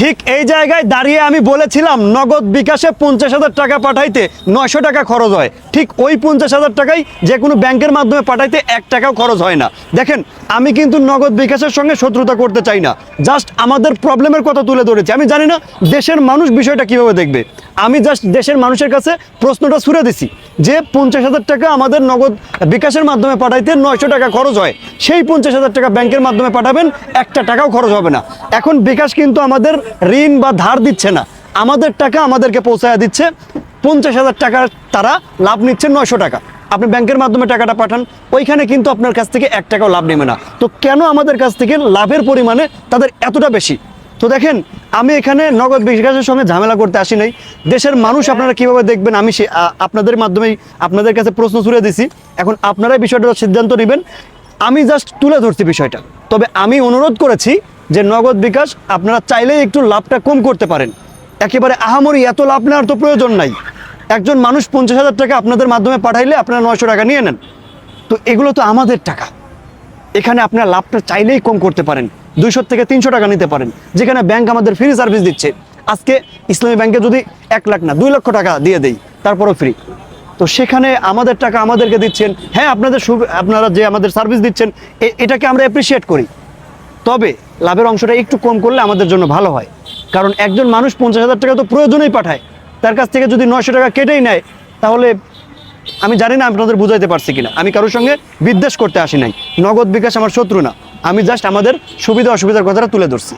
ঠিক এই জায়গায় দাঁড়িয়ে আমি বলেছিলাম নগদ বিকাশে 50,000 টাকা পাঠাইতে 900 টাকা খরচ হয়। ঠিক ওই 50,000 টাকাই যে কোনো ব্যাংকের মাধ্যমে পাঠাইতে 1 টাকাও খরচ হয় না। দেখেন, আমি কিন্তু নগদ বিকাশের সঙ্গে শত্রুতা করতে চাই না, জাস্ট আমাদের প্রবলেমের কথা তুলে ধরেছি। আমি জানি না দেশের মানুষ বিষয়টা কিভাবে দেখবে। আমি জাস্ট দেশের মানুষের কাছে প্রশ্নটা ছুড়ে দিছি যে 50,000 টাকা আমাদের নগদ বিকাশের মাধ্যমে পাঠাইতে 900 টাকা খরচ হয়, সেই 50,000 টাকা ব্যাংকের মাধ্যমে পাঠাবেন, 1 টাকাও খরচ হবে না। এখন বিকাশ কিন্তু আমাদের ঋণ বা ধার দিচ্ছে না, আমাদের টাকা আমাদেরকে পৌঁছায় দিচ্ছে। 50,000 টাকার তারা লাভ নিচ্ছে 900 টাকা। আপনি ব্যাংকের মাধ্যমে টাকাটা পাঠান, ওইখানে কিন্তু আপনার কাছ থেকে 1 টাকাও লাভ নেবে না। তো কেন আমাদের কাছ থেকে লাভের পরিমাণে তাদের এতটা বেশি? তো দেখেন, আমি এখানে নগদ বিকাশের সঙ্গে ঝামেলা করতে আসি নাই। দেশের মানুষ আপনারা কিভাবে দেখবেন আমি আপনাদের মাধ্যমেই আপনাদের কাছে প্রশ্ন ছুড়ে দিছি। এখন আপনারাই বিষয়টা সিদ্ধান্ত নেবেন। আমি জাস্ট তুলে ধরছি বিষয়টা। তবে আমি অনুরোধ করেছি যে নগদ বিকাশ আপনারা চাইলেই একটু লাভটা কম করতে পারেন। একেবারে আহামরি এত লাভ নেওয়ার তো প্রয়োজন নাই। একজন মানুষ 50,000 টাকা আপনাদের মাধ্যমে পাঠাইলে আপনারা 900 টাকা নিয়ে নেন। তো এগুলো তো আমাদের টাকা। এখানে আপনারা লাভটা চাইলেই কম করতে পারেন, 200 থেকে 300 টাকা নিতে পারেন, যেখানে ব্যাংক আমাদের ফ্রি সার্ভিস দিচ্ছে। আজকে ইসলামী ব্যাংকে যদি 1 লাখ না 2 লক্ষ টাকা দিয়ে দেই, তারপরও ফ্রি। তো সেখানে আমাদের টাকা আমাদেরকে দিচ্ছেন। হ্যাঁ, আপনারা যে আমাদের সার্ভিস দিচ্ছেন এটাকে আমরা অ্যাপ্রিসিয়েট করি। তবে লাভের অংশটা একটু কম করলে আমাদের জন্য ভালো হয়। কারণ একজন মানুষ 50,000 টাকা তো প্রয়োজনেই পাঠায়, তার কাছ থেকে যদি 900 টাকা কেটেই নেয়, তাহলে আমি জানি না আপনাদের বুঝাইতে পারছি কিনা। আমি কারোর সঙ্গে বিদ্বেষ করতে আসি নাই। নগদ বিকাশ আমার শত্রু না, আমি জাস্ট আমাদের সুবিধা অসুবিধার কথাটা তুলে ধরছি।